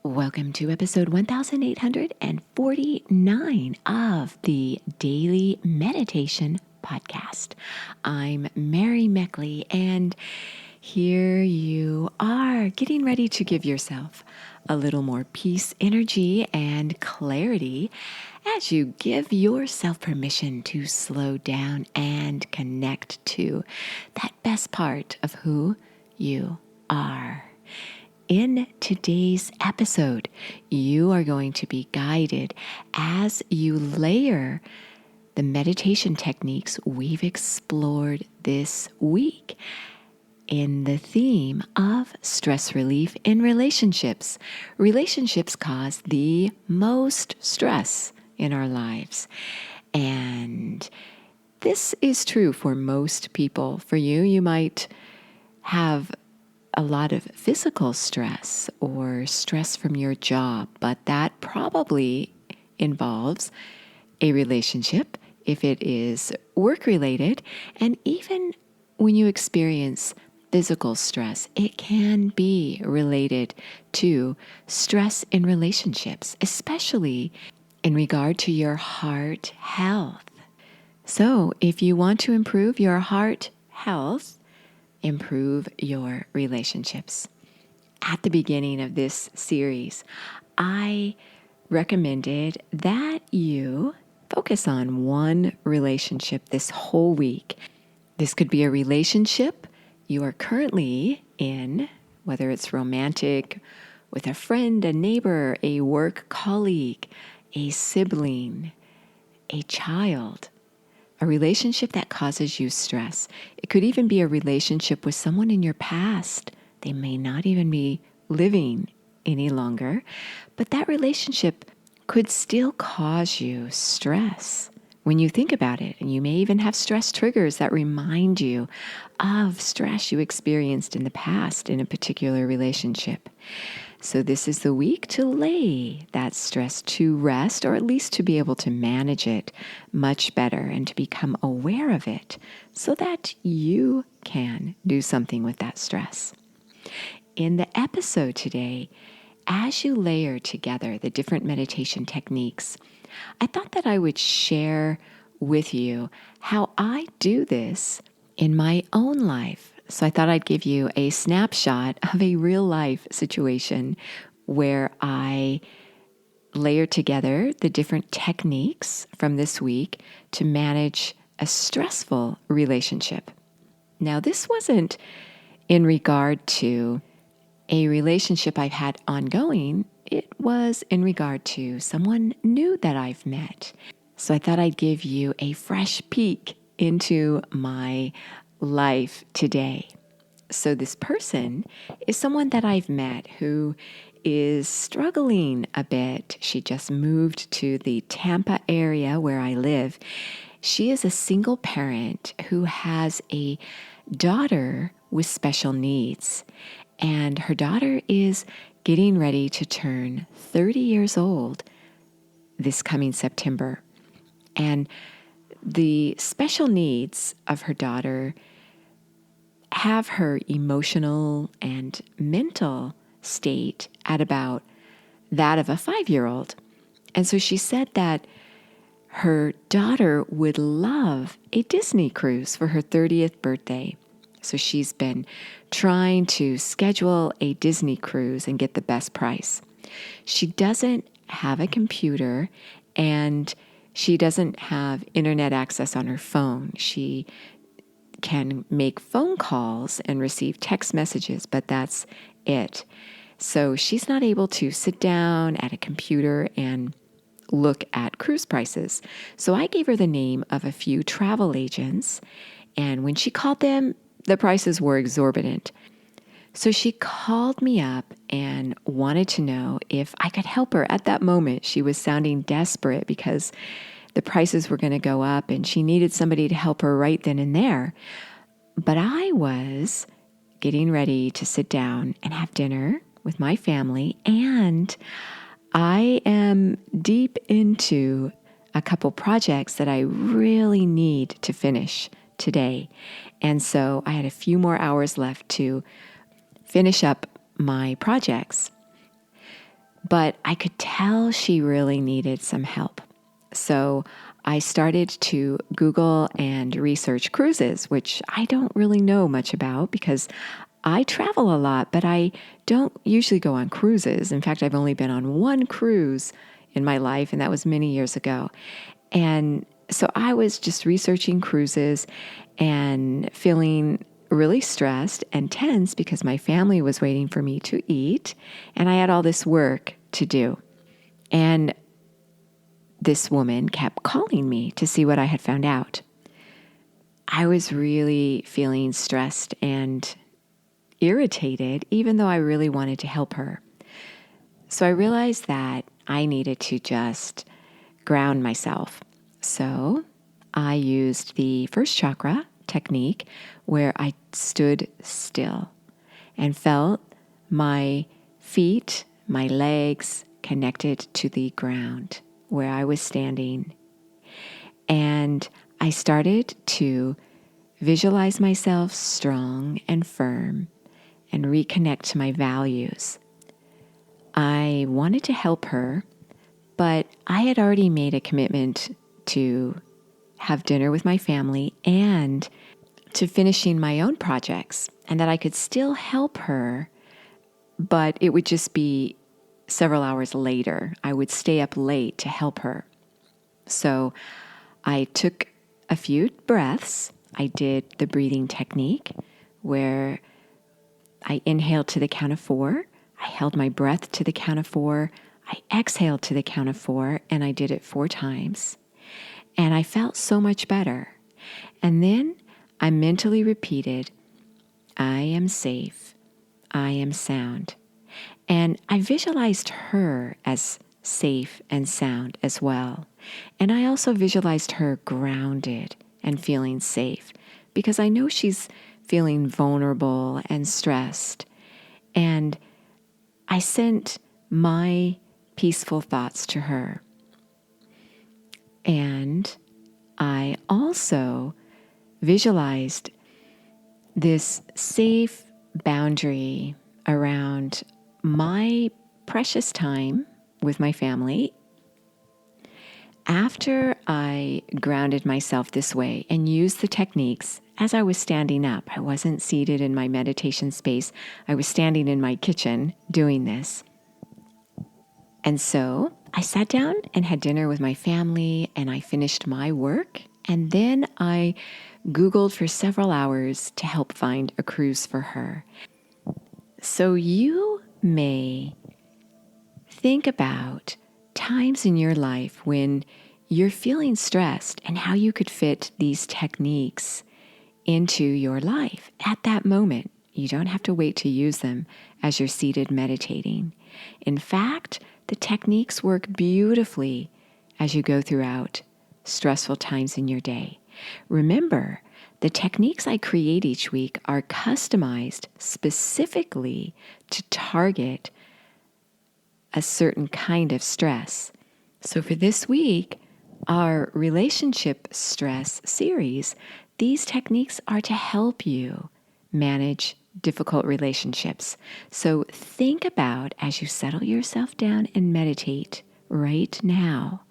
Welcome to episode 1849 of the Daily Meditation Podcast. I'm Mary Meckley, and here you are getting ready to give yourself a little more peace, energy, and clarity as you give yourself permission to slow down and connect to that best part of who you are. In today's episode, you are going to be guided as you layer the meditation techniques we've explored this week in the theme of stress relief in relationships. Relationships cause the most stress in our lives. And this is true for most people. For you, you might have a lot of physical stress or stress from your job, but that probably involves a relationship if it is work-related. And even when you experience physical stress, it can be related to stress in relationships, especially in regard to your heart health. So if you want to improve your heart health, improve your relationships. At the beginning of this series, I recommended that you focus on one relationship this whole week. This could be a relationship you are currently in, whether it's romantic, with a friend, a neighbor, a work colleague, a sibling, a child. A relationship that causes you stress. It could even be a relationship with someone in your past. They may not even be living any longer, but that relationship could still cause you stress when you think about it. And you may even have stress triggers that remind you of stress you experienced in the past in a particular relationship. So this is the week to lay that stress to rest, or at least to be able to manage it much better and to become aware of it so that you can do something with that stress. In the episode today, as you layer together the different meditation techniques, I thought that I would share with you how I do this in my own life. So I thought I'd give you a snapshot of a real life situation where I layer together the different techniques from this week to manage a stressful relationship. Now, this wasn't in regard to a relationship I've had ongoing. It was in regard to someone new that I've met. So I thought I'd give you a fresh peek into my life today. So this person is someone that I've met who is struggling a bit. She just moved to the Tampa area where I live. She is a single parent who has a daughter with special needs. And her daughter is getting ready to turn 30 years old this coming September. And the special needs of her daughter have her emotional and mental state at about that of a 5-year-old. And so she said that her daughter would love a Disney cruise for her 30th birthday. So she's been trying to schedule a Disney cruise and get the best price. She doesn't have a computer and she doesn't have internet access on her phone. She can make phone calls and receive text messages, but that's it. So she's not able to sit down at a computer and look at cruise prices. So I gave her the name of a few travel agents, and when she called them, the prices were exorbitant. So she called me up and wanted to know if I could help her. At that moment, she was sounding desperate because the prices were going to go up and she needed somebody to help her right then and there. But I was getting ready to sit down and have dinner with my family, and I am deep into a couple projects that I really need to finish today. And so I had a few more hours left to finish up my projects. but I could tell she really needed some help. So I started to Google and research cruises, which I don't really know much about because I travel a lot, but I don't usually go on cruises. In fact, I've only been on one cruise in my life, and that was many years ago. And so I was just researching cruises and feeling really stressed and tense because my family was waiting for me to eat, and I had all this work to do. And this woman kept calling me to see what I had found out. I was really feeling stressed and irritated, even though I really wanted to help her. So I realized that I needed to just ground myself. So I used the first chakra technique where I stood still and felt my feet, my legs connected to the ground where I was standing. And I started to visualize myself strong and firm and reconnect to my values. I wanted to help her, but I had already made a commitment to have dinner with my family and to finishing my own projects, and that I could still help her, but it would just be several hours later. I would stay up late to help her. So I took a few breaths. I did the breathing technique where I inhaled to the count of 4. I held my breath to the count of 4. I exhaled to the count of 4, and I did it 4 times. And I felt so much better. And then I mentally repeated, I am safe. I am sound. And I visualized her as safe and sound as well. And I also visualized her grounded and feeling safe because I know she's feeling vulnerable and stressed. And I sent my peaceful thoughts to her. And I also visualized this safe boundary around my precious time with my family. After I grounded myself this way and used the techniques as I was standing up, I wasn't seated in my meditation space. I was standing in my kitchen doing this. And so I sat down and had dinner with my family, and I finished my work. And then I Googled for several hours to help find a cruise for her. So you may think about times in your life when you're feeling stressed and how you could fit these techniques into your life at that moment. You don't have to wait to use them as you're seated meditating. In fact, the techniques work beautifully as you go throughout stressful times in your day. Remember, the techniques I create each week are customized specifically to target a certain kind of stress. So for this week, our relationship stress series, these techniques are to help you manage difficult relationships. So think about, as you settle yourself down and meditate right now,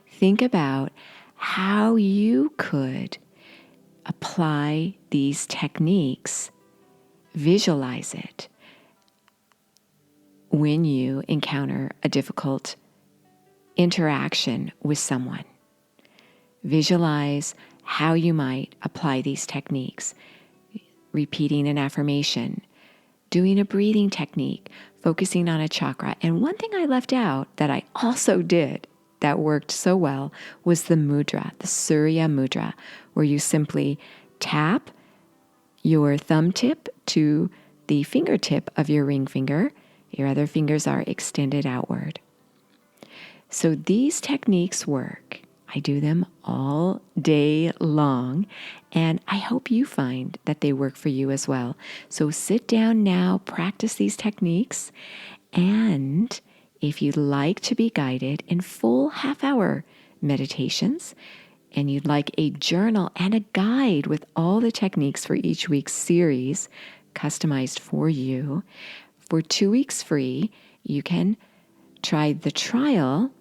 think about how you could apply these techniques, visualize it when you encounter a difficult interaction with someone. Visualize how you might apply these techniques, repeating an affirmation, doing a breathing technique, focusing on a chakra. And one thing I left out that I also did that worked so well was the mudra, the Surya mudra, where you simply tap your thumb tip to the fingertip of your ring finger. Your other fingers are extended outward. So these techniques work. I do them all day long, and I hope you find that they work for you as well. So sit down now, practice these techniques, and if you'd like to be guided in full half-hour meditations, and you'd like a journal and a guide with all the techniques for each week's series customized for you, for 2 weeks free, you can try the trial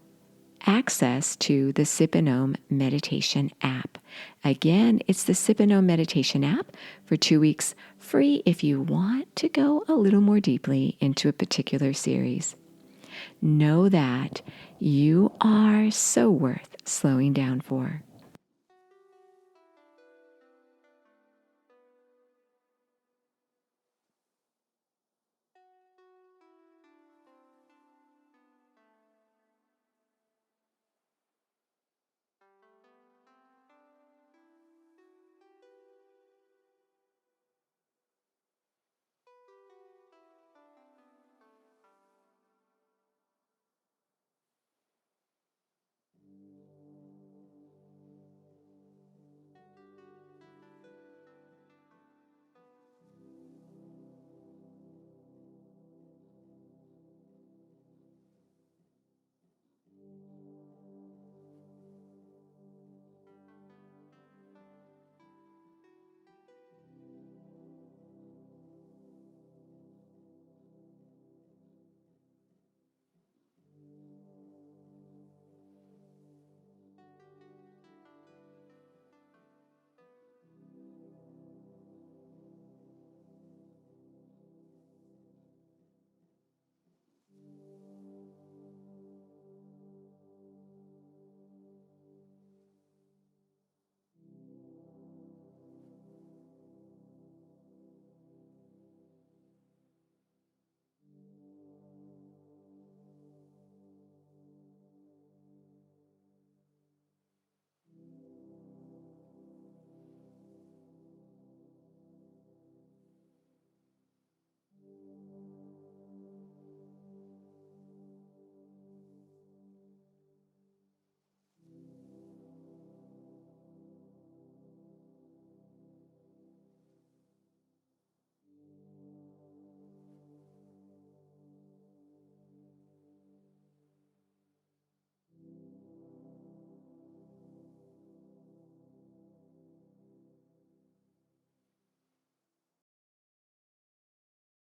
access to the Sip and Om meditation app. Again, it's the Sip and Om meditation app for 2 weeks free if you want to go a little more deeply into a particular series. Know that you are so worth slowing down for.